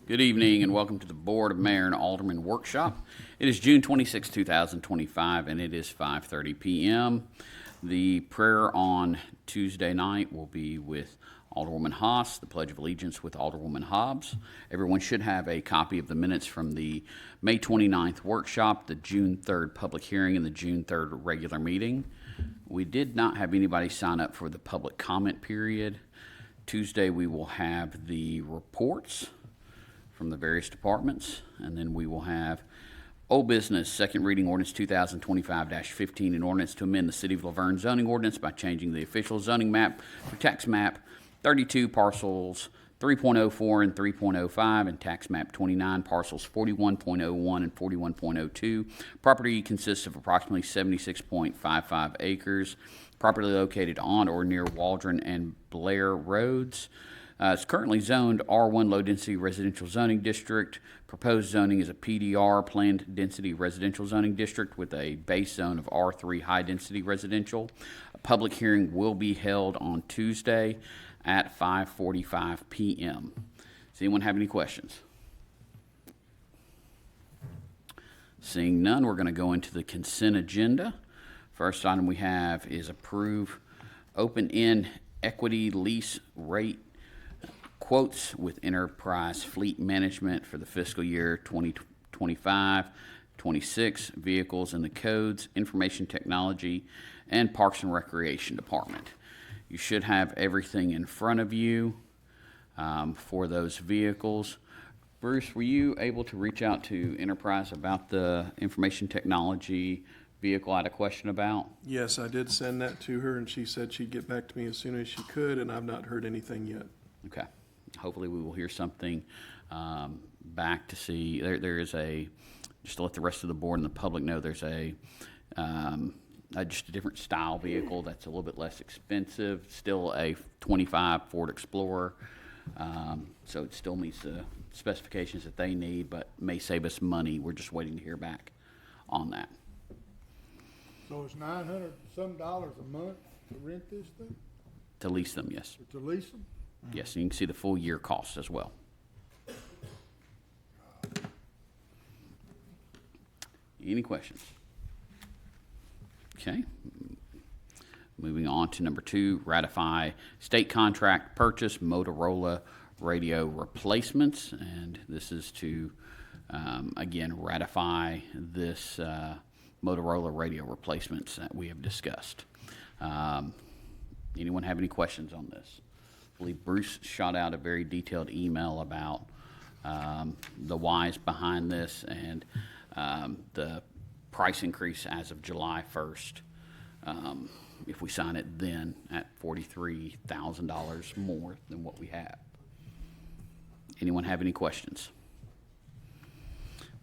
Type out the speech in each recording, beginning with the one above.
Good evening and welcome to the Board of Mayor and Aldermen Workshop. It is June 26, 2025, and it is 5:30 p.m. The prayer on Tuesday night will be with Alderwoman Haas, the Pledge of Allegiance with Alderwoman Hobbs. Everyone should have a copy of the minutes from the May 29th workshop, the June 3rd public hearing, and the June 3rd regular meeting. We did not have anybody sign up for the public comment period. Tuesday we will have the reports from the various departments, and then we will have old business, second reading ordinance 2025-15, an ordinance to amend the City of Laverne zoning ordinance by changing the official zoning map for tax map 32 parcels 3.04 and 3.05 and tax map 29 parcels 41.01 and 41.02. Property consists of approximately 76.55 acres. Property located on or near Waldron and Blair Roads. It's currently zoned R1 Low Density Residential Zoning District. Proposed zoning is a PDR, Planned Density Residential Zoning District, with a base zone of R3 High Density Residential. A public hearing will be held on Tuesday at 5:45 p.m. Does anyone have any questions? Seeing none, we're going to go into the consent agenda. First item we have is approve open-end equity lease rate quotes with Enterprise Fleet Management for the fiscal year 2025-26 vehicles in the codes, information technology, and Parks and Recreation Department. You should have everything in front of you for those vehicles. Bruce, were you able to reach out to Enterprise about the information technology vehicle I had a question about? Yes, I did send that to her, and she said she'd get back to me as soon as she could, and I've not heard anything yet. Okay. Hopefully we will hear something back to see. There is just to let the rest of the board and the public know, there's just a different style vehicle that's a little bit less expensive, still a 25 Ford Explorer, so it still meets the specifications that they need, but may save us money. We're just waiting to hear back on that. So it's $900 some dollars a month to rent this thing? To lease them, yes. To lease them? Yes, and you can see the full year cost as well. Any questions? Okay. Moving on to number 2, ratify state contract purchase Motorola radio replacements. And this is to, again, ratify this Motorola radio replacements that we have discussed. Anyone have any questions on this? I believe Bruce shot out a very detailed email about the whys behind this and the price increase as of July 1st. If we sign it then at $43,000 more than what we have. Anyone have any questions?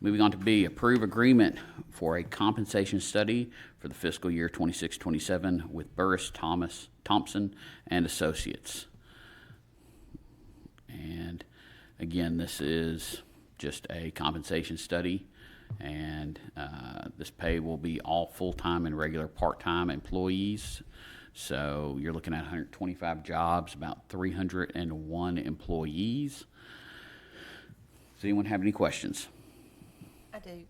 Moving on to B, approve agreement for a compensation study for the fiscal year 26-27 with Burris Thompson and Associates. And again, this is just a compensation study, and this pay will be all full-time and regular part-time employees. So you're looking at 125 jobs, about 301 employees. Does anyone have any questions? I do.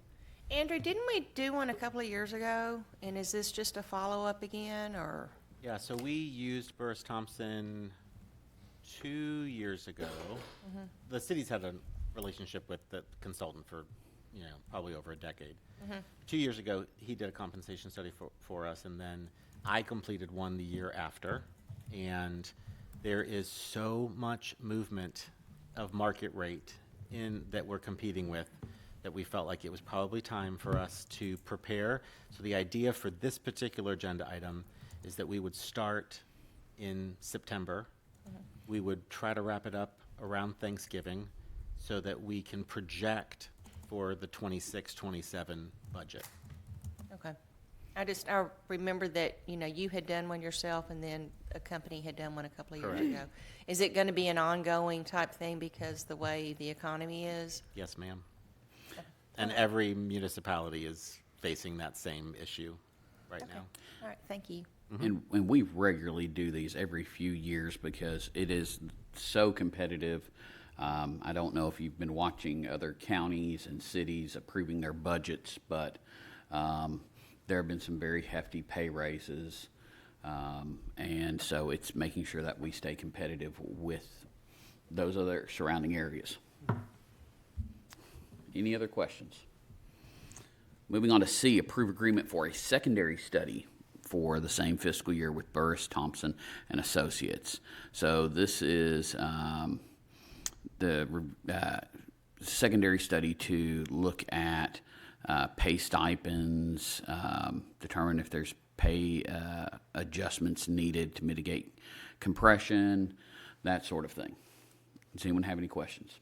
Andrew, didn't we do one a couple of years ago? And is this just a follow-up again, or? Yeah, so we used Burris Thompson 2 years ago. Mm-hmm. The city's had a relationship with the consultant for, probably over a decade. Mm-hmm. 2 years ago, he did a compensation study for us, and then I completed one the year after. And there is so much movement of market rate in that we're competing with that we felt like it was probably time for us to prepare. So the idea for this particular agenda item is that we would start in September. We would try to wrap it up around Thanksgiving so that we can project for the 26-27 budget. Okay. I remember that, you had done one yourself and then a company had done one a couple of years ago. Is it going to be an ongoing type thing because the way the economy is? Yes, ma'am. And every municipality is facing that same issue right now. All right, thank you. Mm-hmm. And we regularly do these every few years because it is so competitive. I don't know if you've been watching other counties and cities approving their budgets, but there have been some very hefty pay raises. And so it's making sure that we stay competitive with those other surrounding areas. Any other questions? Moving on to C, approve agreement for a secondary study for the same fiscal year with Burris, Thompson, and Associates. So this is the secondary study to look at pay stipends, determine if there's pay adjustments needed to mitigate compression, that sort of thing. Does anyone have any questions?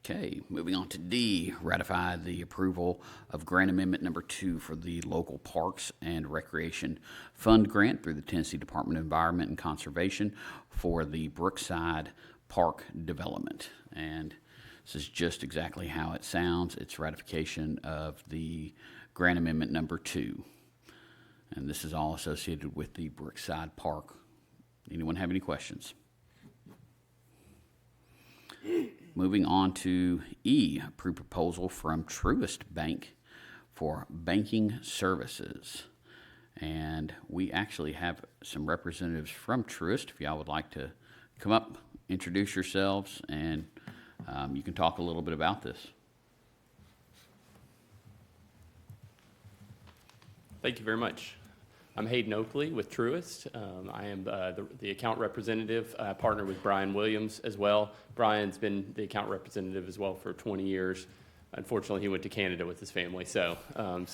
Okay, moving on to D, ratify the approval of grant amendment number 2 for the local parks and recreation fund grant through the Tennessee Department of Environment and Conservation for the Brookside Park development. And this is just exactly how it sounds. It's ratification of the grant amendment number 2. And this is all associated with the Brookside Park. Anyone have any questions? Moving on to E, approve proposal from Truist Bank for banking services. And we actually have some representatives from Truist. If y'all would like to come up, introduce yourselves, and you can talk a little bit about this. Thank you very much. I'm Hayden Oakley with Truist. I am the account representative. I partner with Brian Williams as well. Brian's been the account representative as well for 20 years. Unfortunately, he went to Canada with his family, so I'm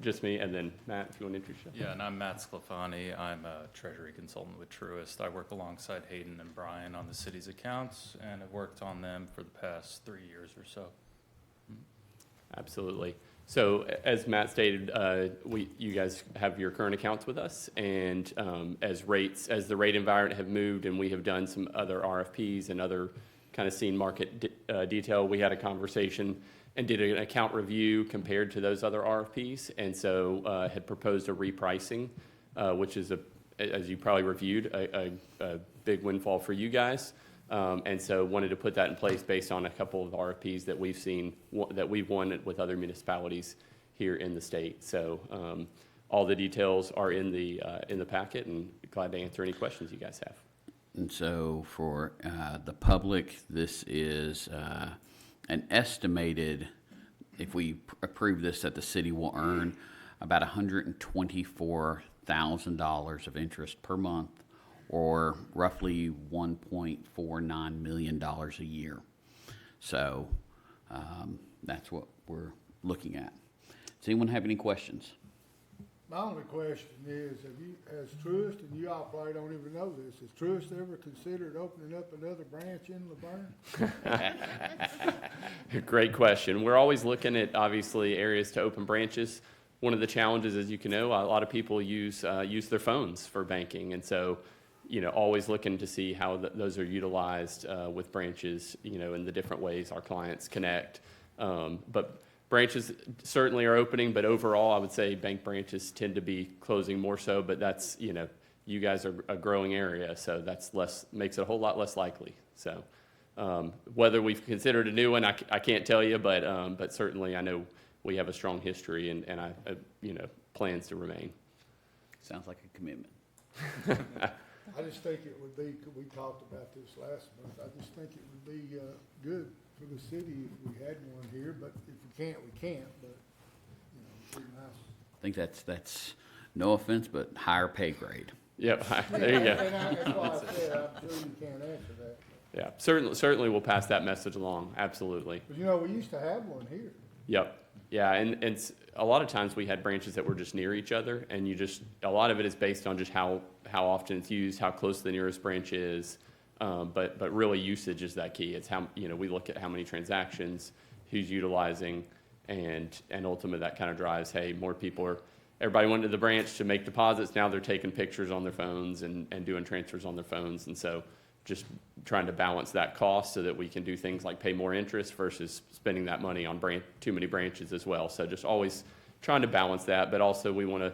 just me, and then Matt, if you want to introduce yourself. Yeah, and I'm Matt Sclafani. I'm a treasury consultant with Truist. I work alongside Hayden and Brian on the city's accounts, and I've worked on them for the past 3 years or so. Absolutely. So as Matt stated, you guys have your current accounts with us, and as the rate environment have moved, and we have done some other RFPs and other kind of seen market detail, we had a conversation and did an account review compared to those other RFPs, and so had proposed a repricing, which is, as you probably reviewed, a big windfall for you guys. And so wanted to put that in place based on a couple of RFPs that we've seen, that we've won with other municipalities here in the state. So all the details are in the packet, and glad to answer any questions you guys have. And so for the public, this is an estimated, if we approve this, that the city will earn about $124,000 of interest per month, or roughly $1.49 million a year. So that's what we're looking at. Does anyone have any questions? My only question is, has Truist, and you all probably don't even know this, has Truist ever considered opening up another branch in Laverne? Great question. We're always looking at, obviously, areas to open branches. One of the challenges, as you can know, a lot of people use their phones for banking, and so always looking to see how those are utilized with branches, in the different ways our clients connect. But branches certainly are opening, but overall, I would say bank branches tend to be closing more so, but that's, you guys are a growing area, so that's makes it a whole lot less likely. So whether we've considered a new one, I can't tell you, but certainly I know we have a strong history and I plans to remain. Sounds like a commitment. I just think it would be, we talked about this last month, I just think it would be good for the city if we had one here, but if we can't, we can't, but, it'd be nice. I think that's no offense, but higher pay grade. Yep, there you go. And that's why I said, I'm sure you can't answer that. Yeah, certainly we'll pass that message along, absolutely. But we used to have one here. Yep. Yeah, and a lot of times we had branches that were just near each other, and a lot of it is based on just how often it's used, how close the nearest branch is, but really usage is that key. It's how, we look at how many transactions, who's utilizing, and ultimately that kind of drives, hey, more people everybody went to the branch to make deposits, now they're taking pictures on their phones and doing transfers on their phones, and so just trying to balance that cost so that we can do things like pay more interest versus spending that money on too many branches as well. So just always trying to balance that, but also we want to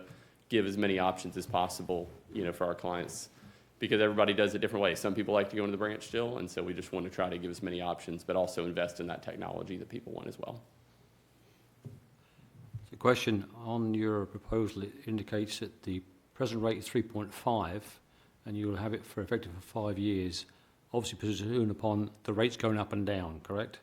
give as many options as possible, for our clients. because everybody does it different ways. Some people like to go into the branch still, and so we just want to try to give as many options, but also invest in that technology that people want as well. The question on your proposal, it indicates that the present rate is 3.5 and you will have it for effective for 5 years, obviously presumed upon the rates going up and down, correct?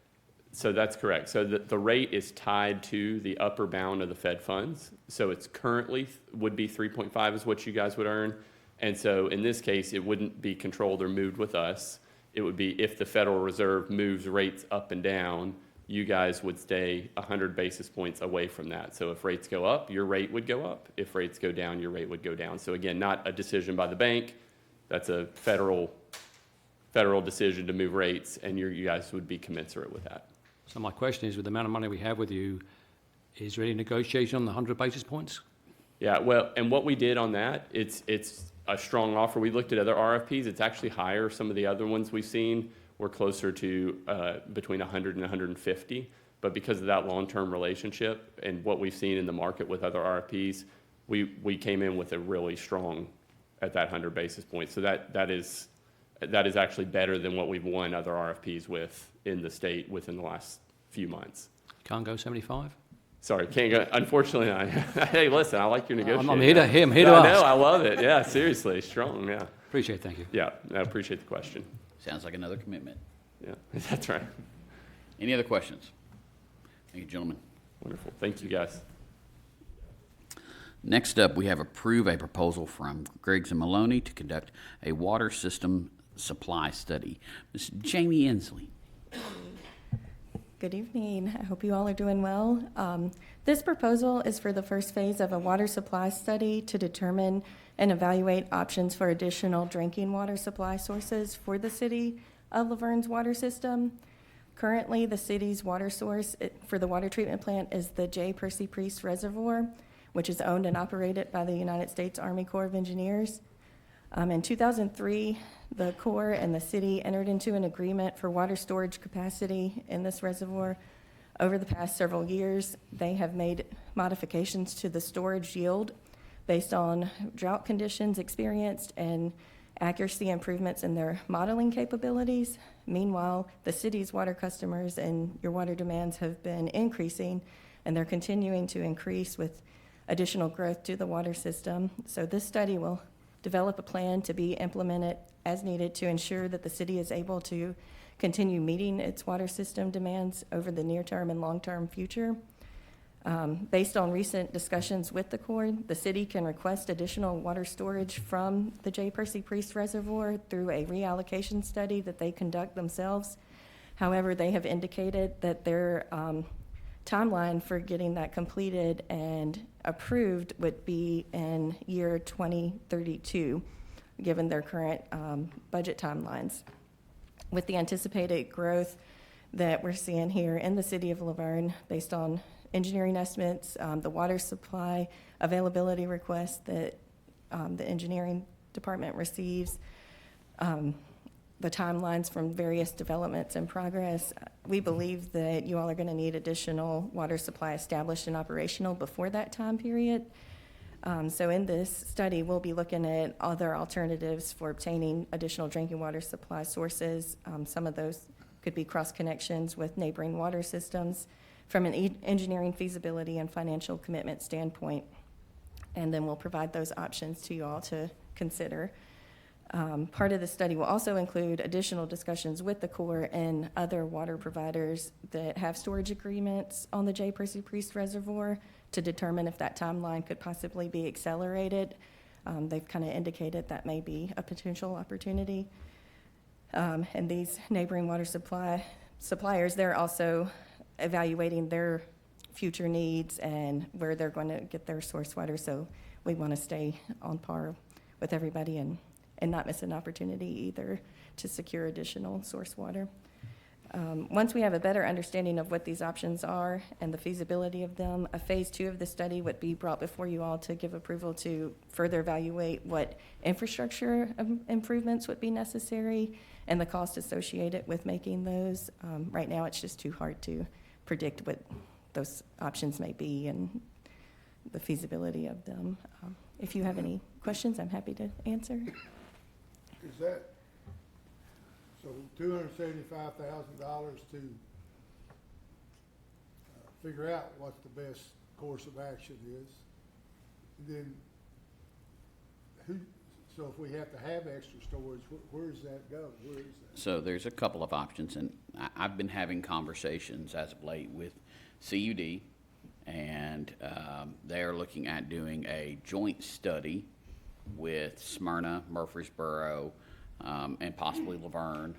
So that's correct. So the rate is tied to the upper bound of the Fed funds. So it's currently would be 3.5 is what you guys would earn. And so in this case, it wouldn't be controlled or moved with us. It would be if the Federal Reserve moves rates up and down, you guys would stay 100 basis points away from that. So if rates go up, your rate would go up. If rates go down, your rate would go down. So again, not a decision by the bank. That's a federal decision to move rates, and you guys would be commensurate with that. So my question is, with the amount of money we have with you, is there any negotiation on the 100 basis points? Yeah, well, and what we did on that, it's a strong offer. We looked at other RFPs. It's actually higher. Some of the other ones we've seen were closer to between 100 and 150. But because of that long-term relationship and what we've seen in the market with other RFPs, we came in with a really strong at that 100 basis points. So that is actually better than what we've won other RFPs with in the state within the last few months. Can't go 75? Sorry, can't go. Unfortunately, hey, listen, I like your negotiation. I'm here to I ask. know, I love it. Yeah, seriously, strong. Yeah, Appreciate it, thank you. yeah, I appreciate the question. Sounds like another commitment. Yeah, that's right. Any other questions? Thank you, gentlemen. Wonderful. Thank you, guys. Next up, we have approve a proposal from Griggs and Maloney to conduct a water system supply study. Ms. Jamie Inslee. Good evening. I hope you all are doing well. This proposal is for the first phase of a water supply study to determine and evaluate options for additional drinking water supply sources for the city of Laverne's water system. Currently, the city's water source for the water treatment plant is the J. Percy Priest Reservoir, which is owned and operated by the United States Army Corps of Engineers. In 2003, the Corps and the city entered into an agreement for water storage capacity in this reservoir. Over the past several years, they have made modifications to the storage yield based on drought conditions experienced and accuracy improvements in their modeling capabilities. Meanwhile, the city's water customers and your water demands have been increasing, and they're continuing to increase with additional growth to the water system. So this study will develop a plan to be implemented as needed to ensure that the city is able to continue meeting its water system demands over the near-term and long-term future. Based on recent discussions with the Corps, the city can request additional water storage from the J. Percy Priest Reservoir through a reallocation study that they conduct themselves. However, they have indicated that their timeline for getting that completed and approved would be in year 2032, given their current budget timelines. With the anticipated growth that we're seeing here in the city of Laverne, based on engineering estimates, the water supply availability requests that the engineering department receives, the timelines from various developments in progress, we believe that you all are going to need additional water supply established and operational before that time period. So in this study, we'll be looking at other alternatives for obtaining additional drinking water supply sources. Some of those could be cross connections with neighboring water systems from an engineering feasibility and financial commitment standpoint. And then we'll provide those options to you all to consider. Part of the study will also include additional discussions with the Corps and other water providers that have storage agreements on the J. Percy Priest Reservoir to determine if that timeline could possibly be accelerated. They've kind of indicated that may be a potential opportunity. And these neighboring water suppliers, they're also evaluating their future needs and where they're going to get their source water. So we want to stay on par with everybody and not miss an opportunity either to secure additional source water. Once we have a better understanding of what these options are and the feasibility of them, a phase 2 of the study would be brought before you all to give approval to further evaluate what infrastructure improvements would be necessary and the cost associated with making those. Right now, it's just too hard to predict what those options may be and the feasibility of them. If you have any questions, I'm happy to answer. is that, so $275,000 to figure out what the best course of action is? And then who, so if we have to have extra storage, where does that go? Where is that? So there's a couple of options, and I've been having conversations as of late with CUD, and they are looking at doing a joint study with Smyrna, Murfreesboro, and possibly Laverne,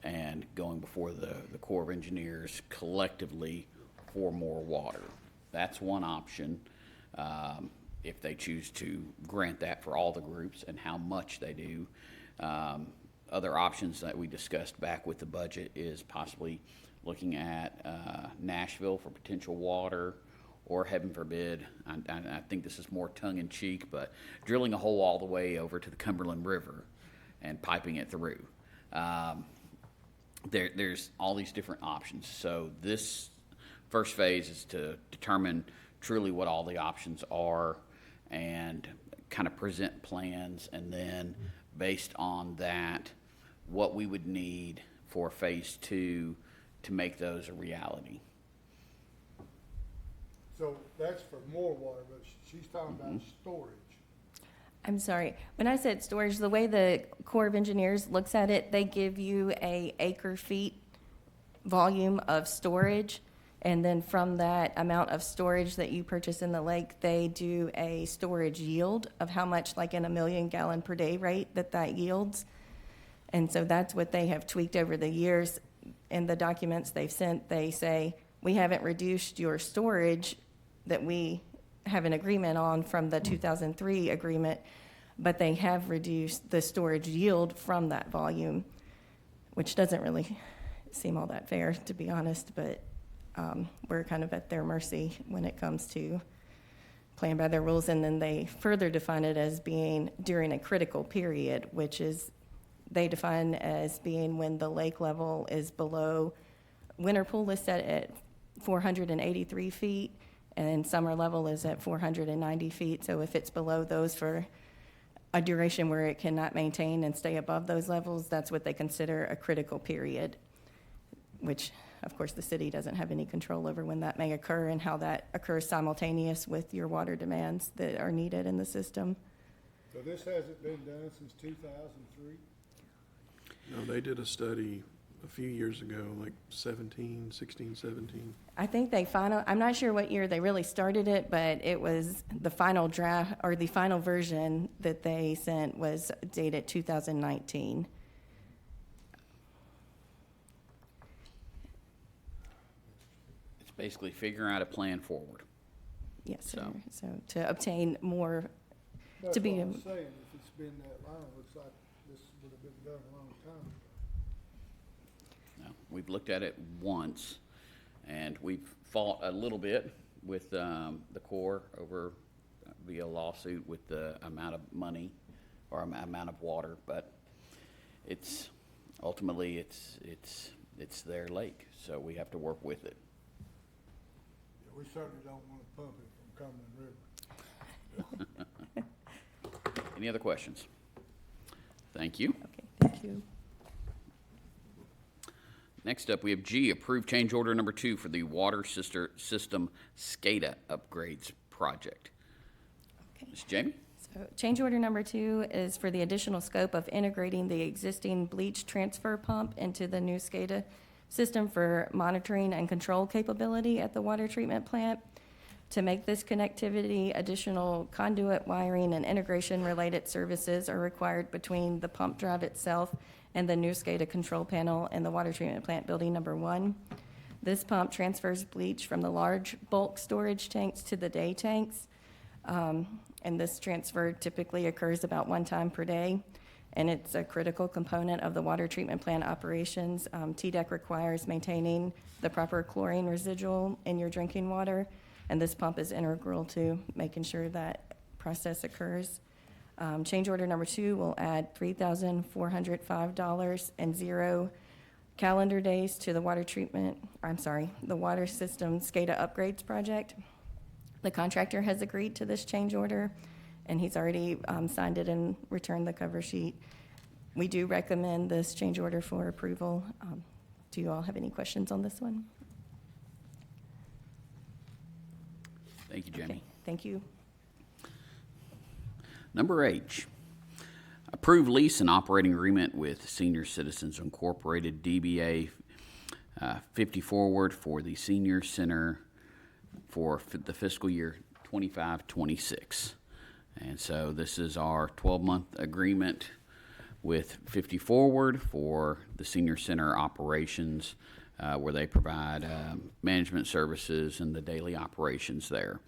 and going before the Corps of Engineers collectively for more water. That's one option, if they choose to grant that for all the groups and how much they do. Other options that we discussed back with the budget is possibly looking at Nashville for potential water, or heaven forbid, I think this is more tongue-in-cheek, but drilling a hole all the way over to the Cumberland River and piping it through. There's all these different options. So this first phase is to determine truly what all the options are and kind of present plans, and then based on that, what we would need for phase 2 to make those a reality. So that's for more water, but she's talking about storage. I'm sorry. When I said storage, the way the Corps of Engineers looks at it, they give you a acre feet volume of storage, and then from that amount of storage that you purchase in the lake, they do a storage yield of how much, like in a 1,000,000 gallon per day rate, that yields. And so that's what they have tweaked over the years. In the documents they've sent, they say, we haven't reduced your storage that we have an agreement on from the 2003 agreement, but they have reduced the storage yield from that volume, which doesn't really seem all that fair, to be honest, but we're kind of at their mercy when it comes to playing by their rules. And then they further define it as being during a critical period, which is they define as being when the lake level is below. Winter pool is set at 483 feet, and summer level is at 490 feet. So if it's below those for a duration where it cannot maintain and stay above those levels, that's what they consider a critical period, which, of course, the city doesn't have any control over when that may occur and how that occurs simultaneous with your water demands that are needed in the system. So this hasn't been done since 2003? No, they did a study a few years ago, like 16, 17. I think I'm not sure what year they really started it, but it was the final draft, or the final version that they sent was dated 2019. It's basically figuring out a plan forward. Yes, sir. So- So to obtain more, That's to be, what I'm saying, if it's been that long, it looks like this would have been done a long time ago. No, we've looked at it once, and we've fought a little bit with the Corps over via lawsuit with the amount of money or amount of water, but it's ultimately it's their lake, so we have to work with it. Yeah, we certainly don't want to pump it from Cumberland River. Any other questions? Thank you. okay, thank you. Next up, we have G, approve change order number 2 for the water system SCADA upgrades project. Okay. Ms. Jamie? So change order number 2 is for the additional scope of integrating the existing bleach transfer pump into the new SCADA system for monitoring and control capability at the water treatment plant. To make this connectivity, additional conduit wiring and integration-related services are required between the pump drive itself and the new SCADA control panel in the water treatment plant building number 1. This pump transfers bleach from the large bulk storage tanks to the day tanks. And this transfer typically occurs about 1 time per day, and it's a critical component of the water treatment plant operations. TDEC requires maintaining the proper chlorine residual in your drinking water, and this pump is integral to making sure that process occurs. Change order number 2 will add $3,405 and 0 calendar days to the water system SCADA upgrades project. The contractor has agreed to this change order, and he's already signed it and returned the cover sheet. We do recommend this change order for approval. Do you all have any questions on this one? Thank you, Jamie. Okay, thank you. Number H, approve lease and operating agreement with Senior Citizens Incorporated, DBA 50 Forward for the Senior Center for the fiscal year 25-26. And so this is our 12-month agreement with 50 Forward for the Senior Center operations, where they provide management services and the daily operations there.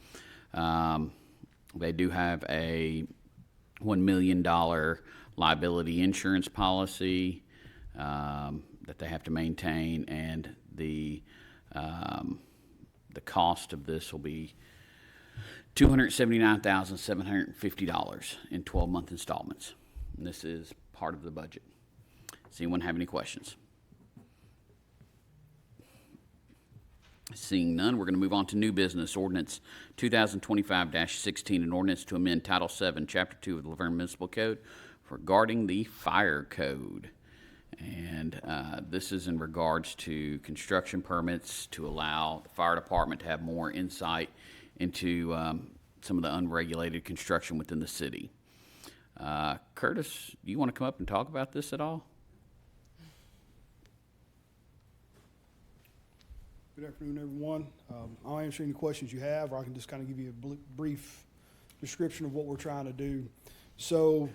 They do have a $1 million liability insurance policy that they have to maintain, and the cost of this will be $279,750 in 12-month installments. And this is part of the budget. Does anyone have any questions? Seeing none, we're going to move on to new business. Ordinance 2025-16, an ordinance to amend Title VII, Chapter 2 of the Laverne Municipal Code regarding the fire code. And this is in regards to construction permits to allow the fire department to have more insight into some of the unregulated construction within the city. Curtis, you want to come up and talk about this at all? Good afternoon, everyone. I'll answer any questions you have, or I can just kind of give you a brief description of what we're trying to do. So,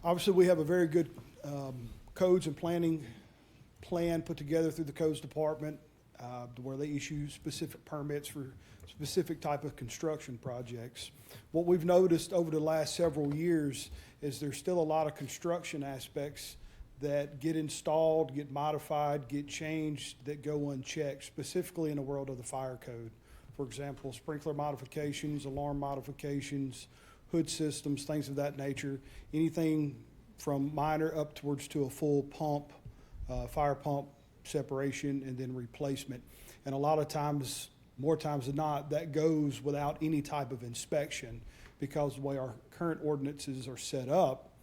obviously, we have a very good codes and planning plan put together through the codes department, where they issue specific permits for specific type of construction projects. What we've noticed over the last several years is there's still a lot of construction aspects that get installed, get modified, get changed, that go unchecked, specifically in the world of the fire code. For example, sprinkler modifications, alarm modifications, hood systems, things of that nature. Anything from minor up towards to a full pump, fire pump separation, and then replacement. And a lot of times, more times than not, that goes without any type of inspection, because the way our current ordinances are set up,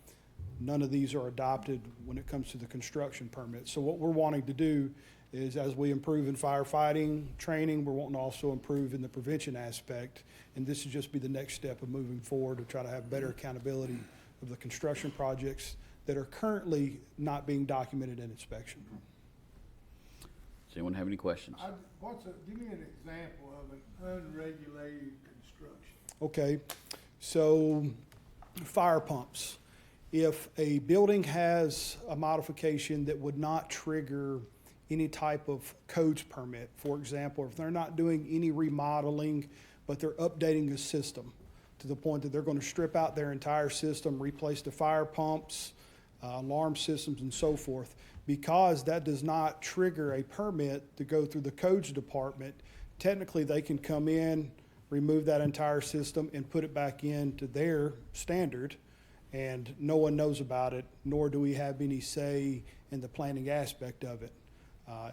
none of these are adopted when it comes to the construction permit. So what we're wanting to do is, as we improve in firefighting training, we're wanting to also improve in the prevention aspect. And this would just be the next step of moving forward to try to have better accountability of the construction projects that are currently not being documented in inspection. Does anyone have any questions? Give me an example of an unregulated construction. Okay, so fire pumps. If a building has a modification that would not trigger any type of codes permit, for example, if they're not doing any remodeling, but they're updating the system to the point that they're going to strip out their entire system, replace the fire pumps, alarm systems, and so forth, because that does not trigger a permit to go through the codes department, technically they can come in, remove that entire system, and put it back into their standard, and no one knows about it, nor do we have any say in the planning aspect of it.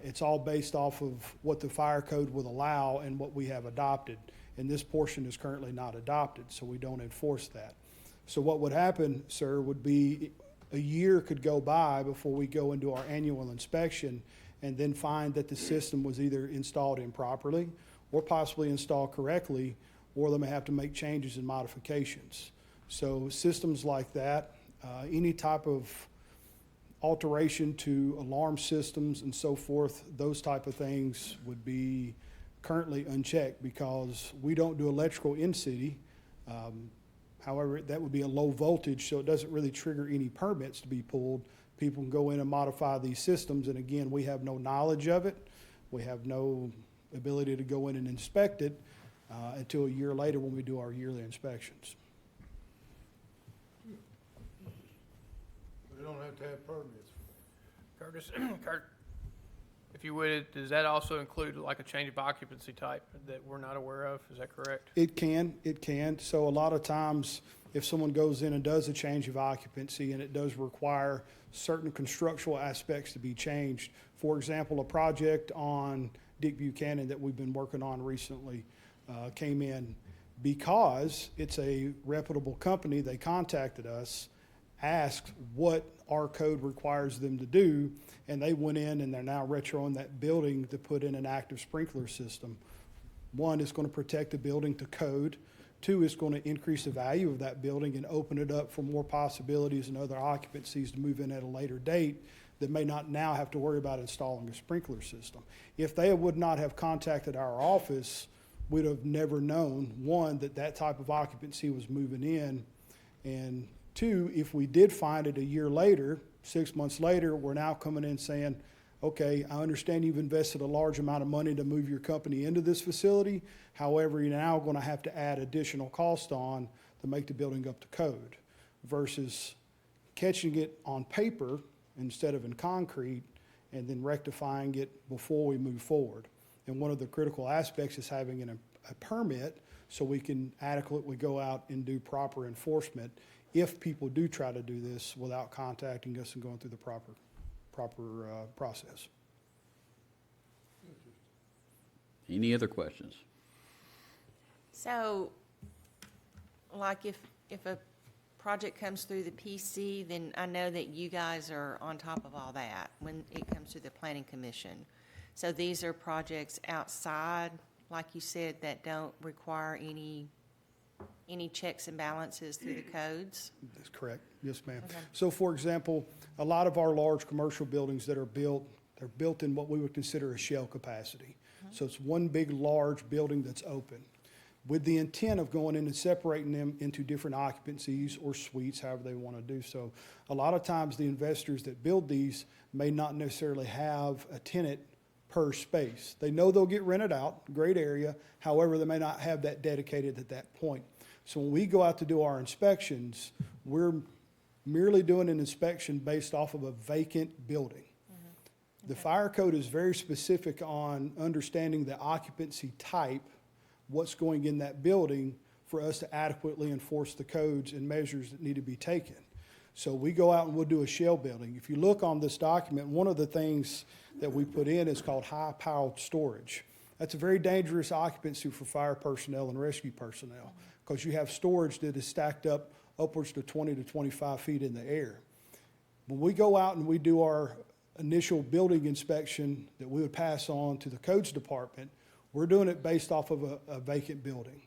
It's all based off of what the fire code will allow and what we have adopted. And this portion is currently not adopted, so we don't enforce that. So what would happen, sir, would be a year could go by before we go into our annual inspection and then find that the system was either installed improperly or possibly installed correctly, or they may have to make changes and modifications. So systems like that, any type of alteration to alarm systems and so forth, those type of things would be currently unchecked because we don't do electrical in city. However, that would be a low voltage, so it doesn't really trigger any permits to be pulled. People can go in and modify these systems, and again, we have no knowledge of it. We have no ability to go in and inspect it until a year later when we do our yearly inspections. They don't have to have permits. Curtis, Kurt, if you would, does that also include like a change of occupancy type that we're not aware of? Is that correct? It can. So a lot of times, if someone goes in and does a change of occupancy and it does require certain constructional aspects to be changed, for example, a project on Dick Buchanan that we've been working on recently came in because it's a reputable company. They contacted us, asked what our code requires them to do, and they went in and they're now retroing that building to put in an active sprinkler system. One, is going to protect the building to code. Two, is going to increase the value of that building and open it up for more possibilities and other occupancies to move in at a later date that may not now have to worry about installing a sprinkler system. If they would not have contacted our office, we'd have never known, one, that type of occupancy was moving in, and two, if we did find it a year later, 6 months later, we're now coming in saying, okay, I understand you've invested a large amount of money to move your company into this facility. However, you're now going to have to add additional cost on to make the building up to code, versus catching it on paper instead of in concrete and then rectifying it before we move forward. And one of the critical aspects is having a permit so we can adequately go out and do proper enforcement if people do try to do this without contacting us and going through the proper process. Any other questions? So, like if a project comes through the PC, then I know that you guys are on top of all that when it comes to the planning commission. So these are projects outside, like you said, that don't require any checks and balances through the codes? That's correct. Yes, ma'am. Okay. So, for example, a lot of our large commercial buildings that are built, they're built in what we would consider a shell capacity. So it's one big, large building that's open, with the intent of going in and separating them into different occupancies or suites, however they want to do so. A lot of times, the investors that build these may not necessarily have a tenant per space. They know they'll get rented out, great area, however, they may not have that dedicated at that point. So when we go out to do our inspections, we're merely doing an inspection based off of a vacant building. The fire code is very specific on understanding the occupancy type, what's going in that building, for us to adequately enforce the codes and measures that need to be taken. So we go out and we'll do a shell building. If you look on this document, one of the things that we put in is called high-powered storage. That's a very dangerous occupancy for fire personnel and rescue personnel, because you have storage that is stacked up upwards to 20 to 25 feet in the air. When we go out and we do our initial building inspection that we would pass on to the codes department, we're doing it based off of a vacant building.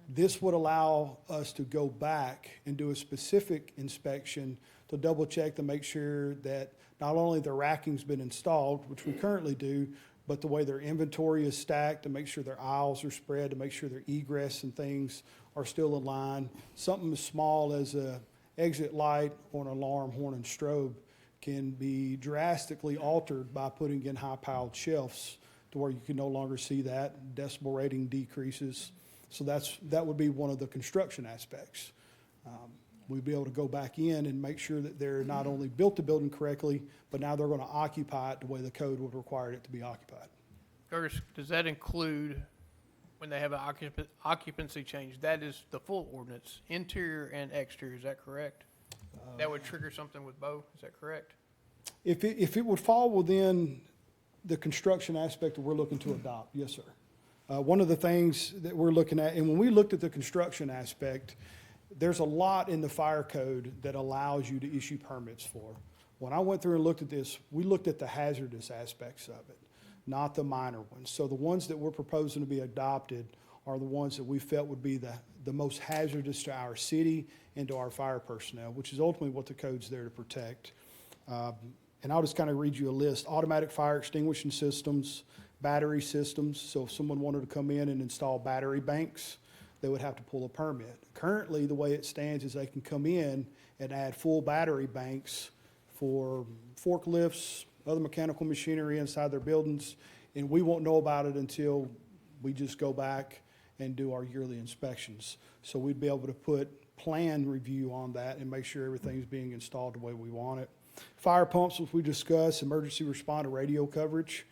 This would allow us to go back and do a specific inspection to double check to make sure that not only the racking's been installed, which we currently do, but the way their inventory is stacked, to make sure their aisles are spread, to make sure their egress and things are still in line. Something as small as a exit light or an alarm, horn, and strobe can be drastically altered by putting in high-powered shelves to where you can no longer see that. Decibel rating decreases. So that would be one of the construction aspects. We'd be able to go back in and make sure that they're not only built the building correctly, but now they're going to occupy it the way the code would require it to be occupied. Curtis, does that include when they have an occupancy change? That is the full ordinance, interior and exterior, is that correct? That would trigger something with both, is that correct? If it would fall within the construction aspect that we're looking to adopt, yes, sir. One of the things that we're looking at, and when we looked at the construction aspect, there's a lot in the fire code that allows you to issue permits for. When I went through and looked at this, we looked at the hazardous aspects of it, not the minor ones. So the ones that we're proposing to be adopted are the ones that we felt would be the most hazardous to our city and to our fire personnel, which is ultimately what the code's there to protect. And I'll just kind of read you a list. Automatic fire extinguishing systems, battery systems. So if someone wanted to come in and install battery banks, they would have to pull a permit. Currently, the way it stands is they can come in and add full battery banks for forklifts, other mechanical machinery inside their buildings, and we won't know about it until we just go back and do our yearly inspections. So we'd be able to put plan review on that and make sure everything's being installed the way we want it. Fire pumps, which we discussed, emergency responder radio coverage,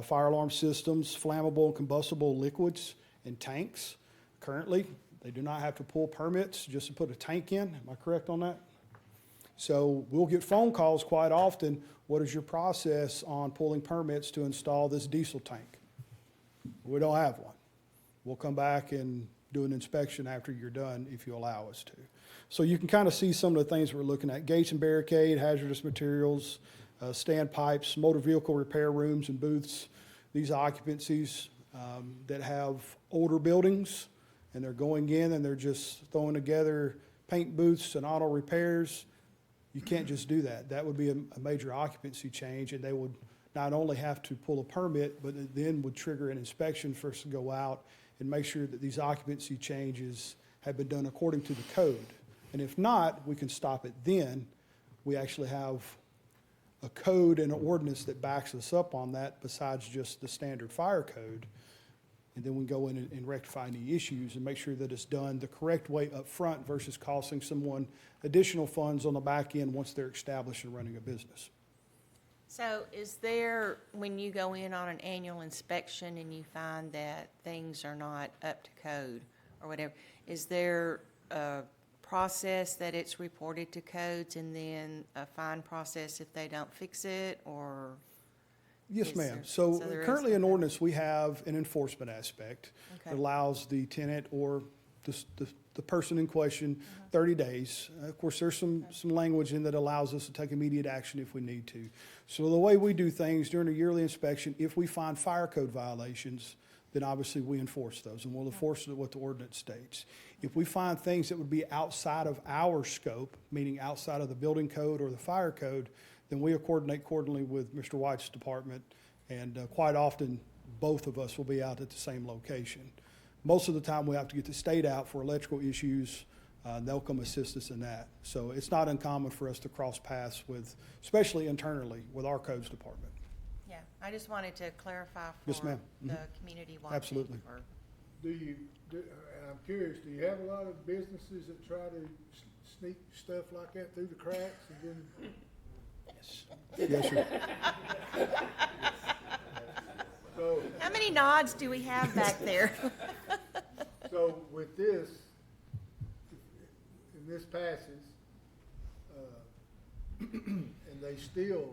fire alarm systems, flammable and combustible liquids and tanks. Currently, they do not have to pull permits just to put a tank in. Am I correct on that? So we'll get phone calls quite often. What is your process on pulling permits to install this diesel tank? We don't have one. We'll come back and do an inspection after you're done if you allow us to. So you can kind of see some of the things we're looking at: gates and barricade, hazardous materials, stand pipes, motor vehicle repair rooms and booths. These occupancies that have older buildings, and they're going in and they're just throwing together paint booths and auto repairs. You can't just do that. That would be a major occupancy change, and they would not only have to pull a permit, but it then would trigger an inspection for us to go out and make sure that these occupancy changes have been done according to the code. And if not, we can stop it then. We actually have a code and an ordinance that backs us up on that besides just the standard fire code. And then we go in and rectify any issues and make sure that it's done the correct way up front versus costing someone additional funds on the back end once they're established and running a business. So is there, when you go in on an annual inspection and you find that things are not up to code or whatever, is there a process that it's reported to codes and then a fine process if they don't fix it, or? Yes, Is ma'am. there- So so there is currently in okay. ordinance, we have an enforcement aspect that Okay. allows the tenant or the person in question 30 days. Of course, there's some language in that allows us to take immediate action if we need to. So the way we do things during a yearly inspection, if we find fire code violations, then obviously we enforce those, and we'll enforce what the ordinance states. If we find things that would be outside of our scope, meaning outside of the building code or the fire code, then we coordinate accordingly with Mr. White's department, and quite often, both of us will be out at the same location. Most of the time, we have to get the state out for electrical issues. They'll come assist us in that. So it's not uncommon for us to cross paths with, especially internally, with our codes department. Yeah, I just wanted to clarify Yes, for ma'am. the community watching. Absolutely. or- And I'm curious, do you have a lot of businesses that try to sneak stuff like that through the cracks and then? Yes, sir. So, How many nods do we have back there? so with this, and this passes, and they still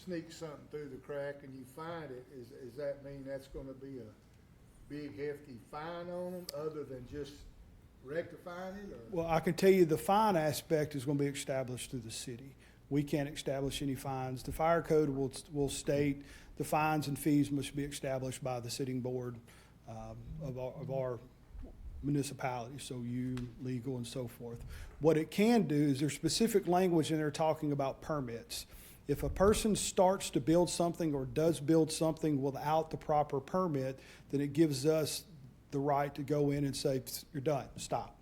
sneak something through the crack and you find it, does that mean that's gonna be a big hefty fine on them, other than just rectifying it, or? Well, I can tell you the fine aspect is going to be established through the city. We can't establish any fines. The fire code will state the fines and fees must be established by the sitting board of our municipality, so you, legal, and so forth. What it can do is there's specific language in there talking about permits. If a person starts to build something or does build something without the proper permit, then it gives us the right to go in and say, you're done, stop.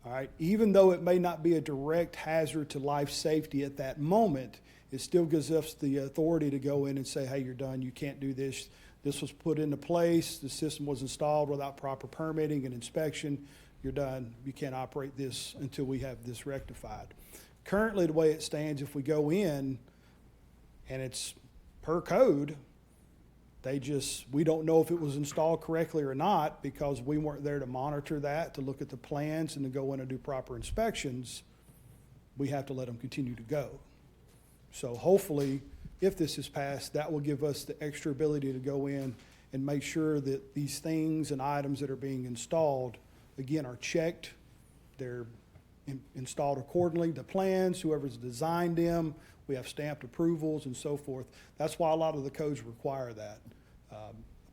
All right, even though it may not be a direct hazard to life safety at that moment, it still gives us the authority to go in and say, hey, you're done, you can't do this. This was put into place, the system was installed without proper permitting and inspection, you're done, you can't operate this until we have this rectified. Currently, the way it stands, if we go in and it's per code, we don't know if it was installed correctly or not because we weren't there to monitor that, to look at the plans and to go in and do proper inspections. We have to let them continue to go. So hopefully, if this is passed, that will give us the extra ability to go in and make sure that these things and items that are being installed, again, are checked, they're installed accordingly, the plans, whoever's designed them, we have stamped approvals and so forth. That's why a lot of the codes require that.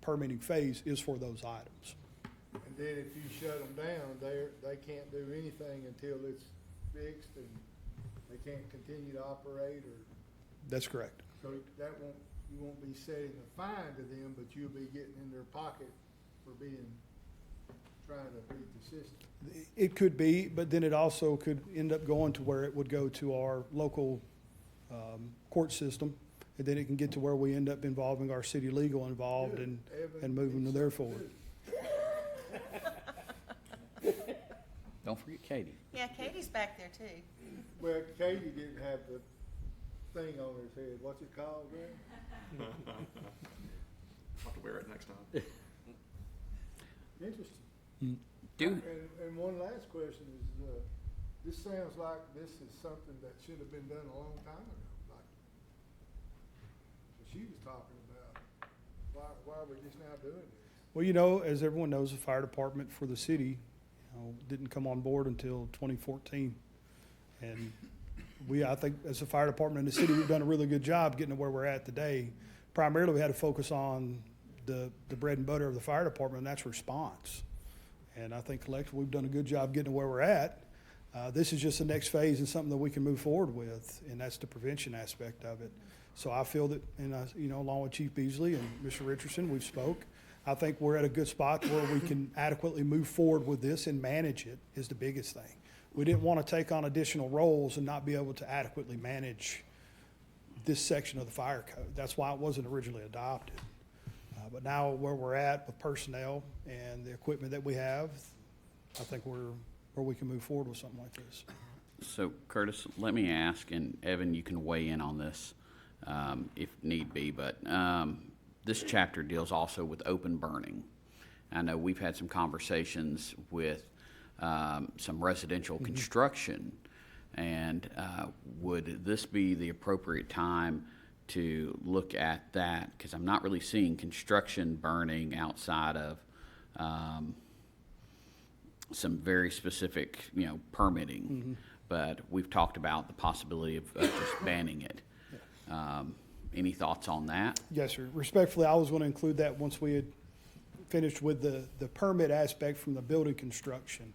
Permitting phase is for those items. And then if you shut them down, they can't do anything until it's fixed, and they can't continue to operate, or, That's correct. so you won't be setting a fine to them, but you'll be getting in their pocket for trying to beat the system. It could be, but then it also could end up going to where it would go to our local court system, and then it can get to where we end up involving our city legal involved Good. and Evan, moving it's there forward. good. Don't forget Katie. Yeah, Katie's back there too. Well, Katie didn't have the thing on his head. What's it called, Greg? I'll have to wear it next time. Interesting. Do, And one last question is, this sounds like this is something that should have been done a long time ago, like what she was talking about. Why are we just now doing this? Well, you know, as everyone knows, the fire department for the city Didn't come on board until 2014. And I think as a fire department in the city, we've done a really good job getting to where we're at today. Primarily, we had to focus on the bread and butter of the fire department, and that's response. And I think collectively, we've done a good job getting to where we're at. This is just the next phase and something that we can move forward with, and that's the prevention aspect of it. So I feel that, and along with Chief Beasley and Mr. Richardson, we've spoke. I think we're at a good spot where we can adequately move forward with this and manage it is the biggest thing. We didn't want to take on additional roles and not be able to adequately manage this section of the fire code. That's why it wasn't originally adopted. But now where we're at with personnel and the equipment that we have, I think we're where we can move forward with something like this. So Curtis, let me ask, and Evan, you can weigh in on this if need be, but this chapter deals also with open burning. I know we've had some conversations with some residential construction, and would this be the appropriate time to look at that? Because I'm not really seeing construction burning outside of some very specific, permitting. But we've talked about the possibility of just banning it. Any thoughts on that? Yes, sir. Respectfully, I was going to include that once we had finished with the permit aspect from the building construction.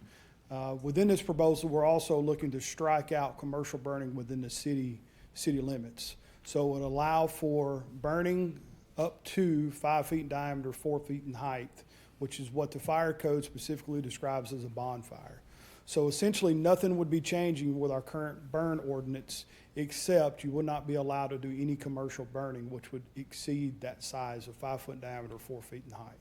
Within this proposal, we're also looking to strike out commercial burning within the city limits. So it would allow for burning up to 5 feet in diameter, 4 feet in height, which is what the fire code specifically describes as a bonfire. So essentially, nothing would be changing with our current burn ordinance, except you would not be allowed to do any commercial burning, which would exceed that size of 5 foot in diameter, 4 feet in height.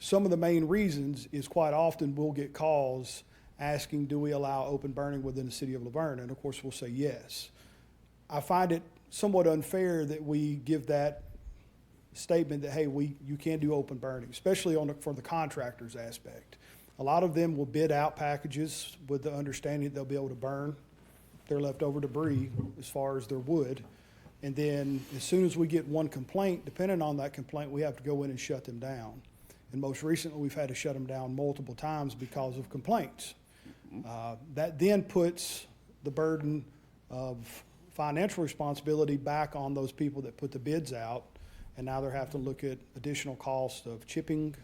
Some of the main reasons is quite often we'll get calls asking, do we allow open burning within the city of Laverne? And of course, we'll say yes. I find it somewhat unfair that we give that statement that, hey, you can do open burning, especially for the contractors aspect. A lot of them will bid out packages with the understanding that they'll be able to burn their leftover debris as far as their wood. And then as soon as we get one complaint, depending on that complaint, we have to go in and shut them down. And most recently, we've had to shut them down multiple times because of complaints. That then puts the burden of financial responsibility back on those people that put the bids out, and now they're having to look at additional costs of chipping,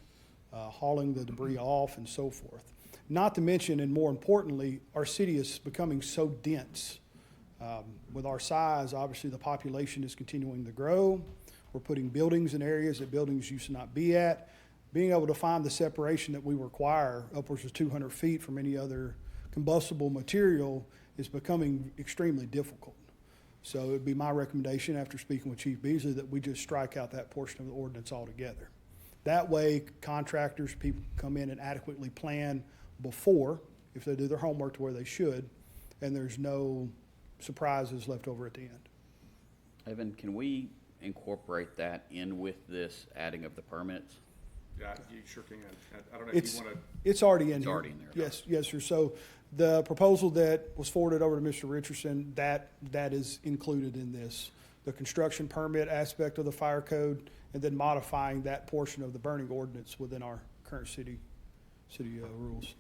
hauling the debris off, and so forth. Not to mention, and more importantly, our city is becoming so dense. With our size, obviously the population is continuing to grow. We're putting buildings in areas that buildings used to not be at. Being able to find the separation that we require, upwards of 200 feet from any other combustible material, is becoming extremely difficult. So it would be my recommendation, after speaking with Chief Beasley, that we just strike out that portion of the ordinance altogether. That way, contractors, people come in and adequately plan before, if they do their homework to where they should, and there's no surprises left over at the end. Evan, can we incorporate that in with this adding of the permits? Yeah, you sure can. I don't know if you want to. It's already in It's here. already in there. Yes, sir. So the proposal that was forwarded over to Mr. Richardson, that is included in this. The construction permit aspect of the fire code, and then modifying that portion of the burning ordinance within our current city rules.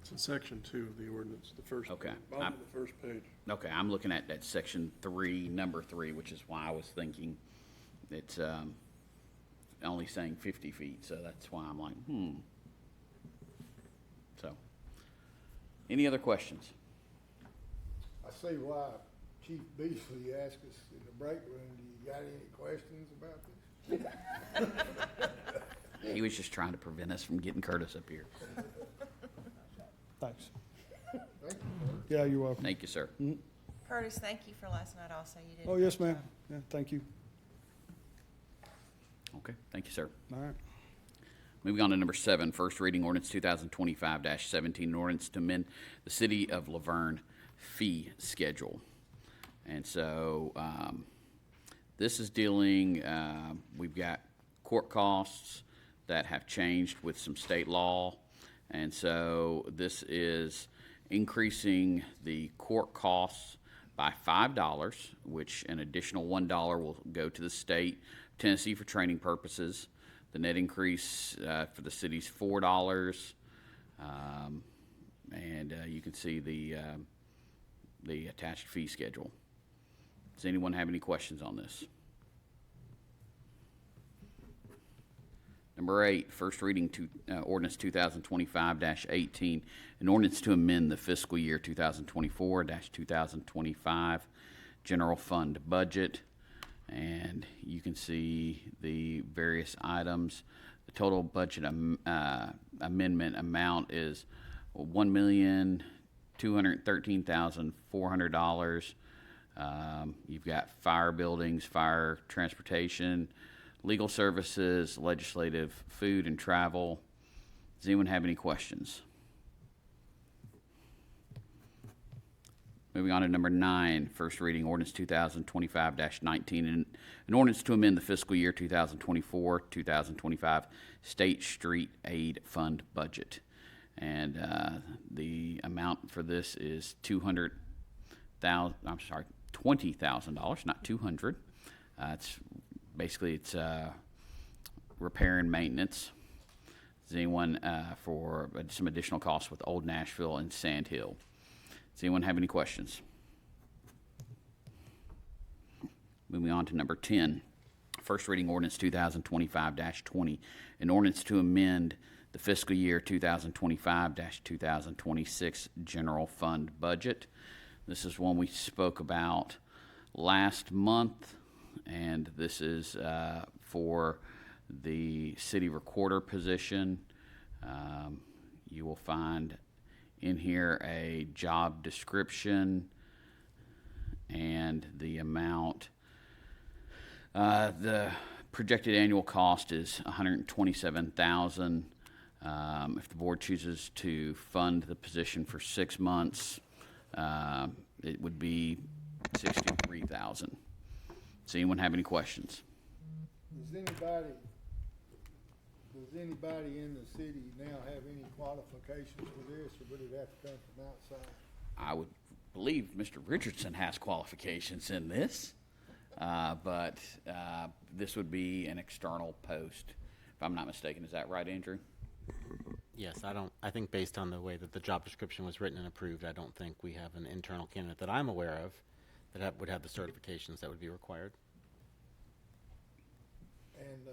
It's in section 2 of the ordinance, the first, Okay. bottom of the first page. Okay, I'm looking at that section 3, number 3, which is why I was thinking it's only saying 50 feet, so that's why I'm like, So, any other questions? I see why Chief Beasley asked us in the break room, do you got any questions about this? He was just trying to prevent us from getting Curtis up here. Thanks. Thank you. Yeah, you're welcome. Thank you, sir. Curtis, thank you for last night also. You did. Oh, a yes, great ma'am. job. Yeah, thank you. Okay, thank you, sir. All right. Moving on to number 7, first reading ordinance 2025-17, an ordinance to amend the City of Laverne fee schedule. And so this is dealing, we've got court costs that have changed with some state law. And so this is increasing the court costs by $5, which an additional $1 will go to the state of Tennessee for training purposes. The net increase for the city's $4. And you can see the attached fee schedule. Does anyone have any questions on this? Number 8, first reading to ordinance 2025-18, an ordinance to amend the fiscal year 2024-2025 general fund budget. And you can see the various items. The total budget amendment amount is $1,213,400. You've got fire buildings, fire transportation, legal services, legislative, food, and travel. Does anyone have any questions? Moving on to number 9, first reading ordinance 2025-19, and an ordinance to amend the fiscal year 2024-2025 State Street Aid Fund budget. And the amount for this is $20,000, not 200. It's repair and maintenance. Does anyone for some additional costs with Old Nashville and Sand Hill? Does anyone have any questions? Moving on to number 10, first reading ordinance 2025-20, an ordinance to amend the fiscal year 2025-2026 general fund budget. This is one we spoke about last month, and this is for the city recorder position. You will find in here a job description and the amount. The projected annual cost is $127,000. If the board chooses to fund the position for 6 months, it would be $63,000. Does anyone have any questions? Does anybody in the city now have any qualifications for this, or would it have to come from outside? I would believe Mr. Richardson has qualifications in this, but this would be an external post, if I'm not mistaken. Is that right, Andrew? Yes, I think based on the way that the job description was written and approved, I don't think we have an internal candidate that I'm aware of that would have the certifications that would be required. And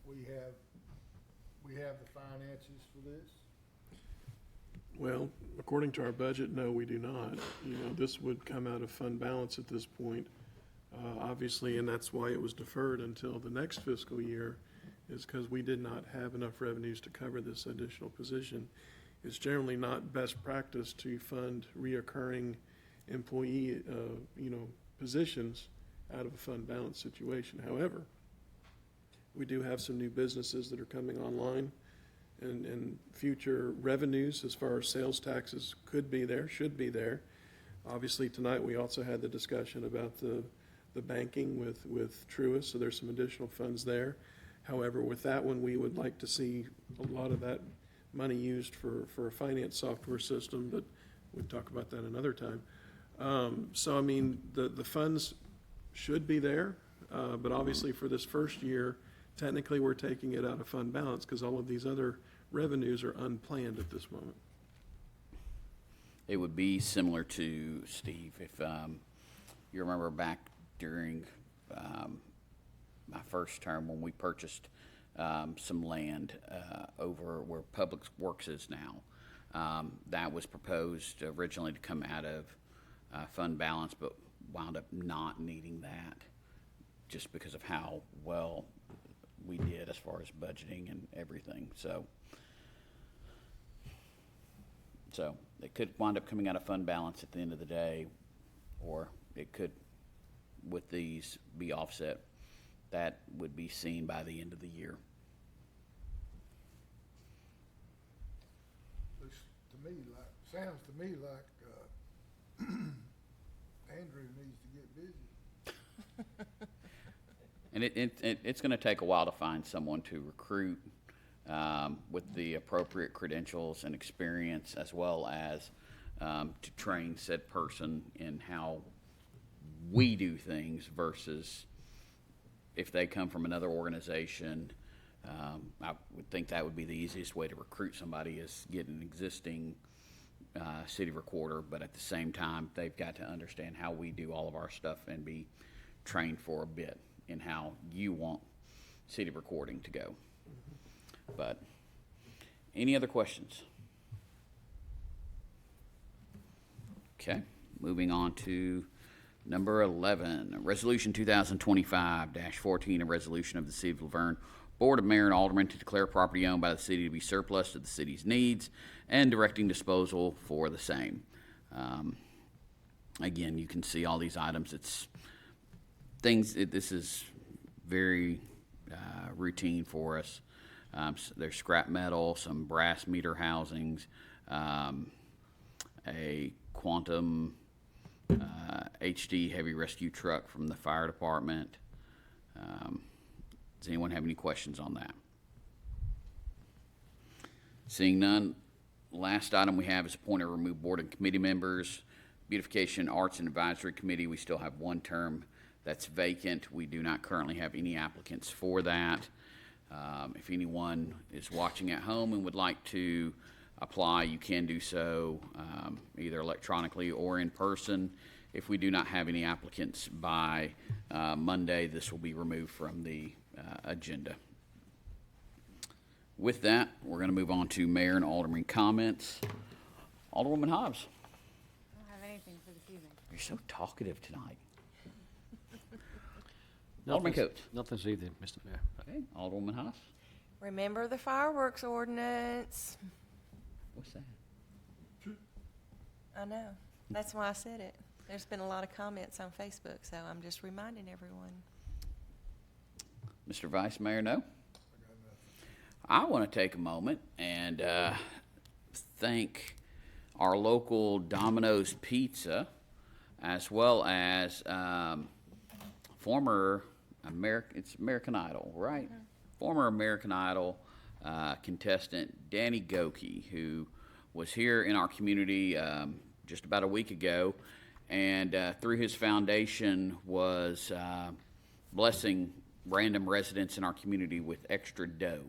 we have the finances for this? Well, according to our budget, no, we do not. This would come out of fund balance at this point, obviously, and that's why it was deferred until the next fiscal year, is because we did not have enough revenues to cover this additional position. It's generally not best practice to fund reoccurring employee, positions out of a fund balance situation. However, we do have some new businesses that are coming online, and future revenues as far as sales taxes could be there, should be there. Obviously, tonight we also had the discussion about the banking with Truist, so there's some additional funds there. However, with that one, we would like to see a lot of that money used for a finance software system, but we'll talk about that another time. The funds should be there, but obviously for this first year, technically we're taking it out of fund balance because all of these other revenues are unplanned at this moment. It would be similar to, Steve, if you remember back during my first term when we purchased some land over where Public Works is now. That was proposed originally to come out of fund balance, but wound up not needing that just because of how well we did as far as budgeting and everything. So it could wind up coming out of fund balance at the end of the day, or it could, with these, be offset. That would be seen by the end of the year. Looks to me sounds to me like Andrew needs to get busy. And it's going to take a while to find someone to recruit with the appropriate credentials and experience, as well as to train said person in how we do things versus if they come from another organization I would think that would be the easiest way to recruit somebody is get an existing city recorder, but at the same time, they've got to understand how we do all of our stuff and be trained for a bit in how you want city recording to go. But any other questions? Okay, moving on to number 11, Resolution 2025-14, a resolution of the City of Laverne Board of Mayor and Aldermen to declare property owned by the city to be surplus to the city's needs and directing disposal for the same. Again, you can see all these items. It's things, this is very routine for us. There's scrap metal, some brass meter housings, a Quantum HD heavy rescue truck from the fire department. Does anyone have any questions on that? Seeing none, last item we have is appoint or remove board and committee members. Beautification Arts and Advisory Committee, we still have one term that's vacant. We do not currently have any applicants for that. If anyone is watching at home and would like to apply, you can do so either electronically or in person. If we do not have any applicants by Monday, this will be removed from the agenda. With that, we're going to move on to mayor and alderman comments. Alderwoman Hobbs. I don't have anything for this evening. You're so talkative tonight. Alderman Nothing- Coates. Nothing this evening, Mr. Mayor. Okay, Alderwoman Haas. Remember the fireworks ordinance. What's that? I know. That's why I said it. There's been a lot of comments on Facebook, so I'm just reminding everyone. Mr. Vice Mayor, no? I want to take a moment and thank our local Domino's Pizza, as well as former American Idol, right? Mm-hmm. Former American Idol contestant Danny Goki, who was here in our community just about a week ago, and through his foundation was blessing random residents in our community with extra dough.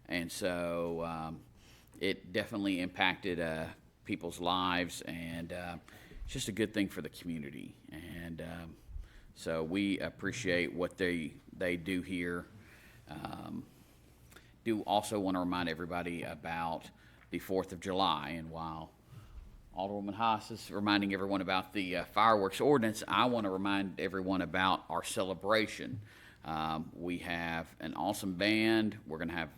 And so it definitely impacted people's lives, and it's just a good thing for the community. And so we appreciate what they do here. Do also want to remind everybody about the 4th of July, and while Alderwoman Haas is reminding everyone about the fireworks ordinance, I want to remind everyone about our celebration. We have an awesome band. We're going to have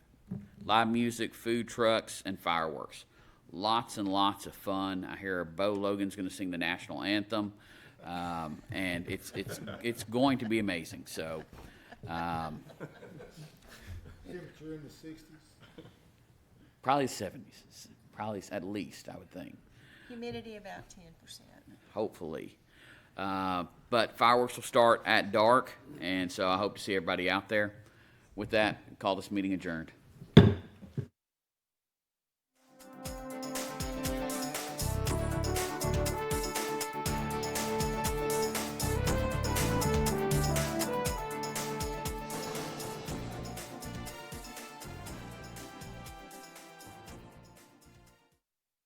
live music, food trucks, and fireworks. Lots and lots of fun. I hear Bo Logan's going to sing the national anthem, and it's going to be amazing. So, Temperature in the 60s. probably 70s, probably at least, I would think. Humidity about 10%. Hopefully. But fireworks will start at dark, and so I hope to see everybody out there. With that, call this meeting adjourned.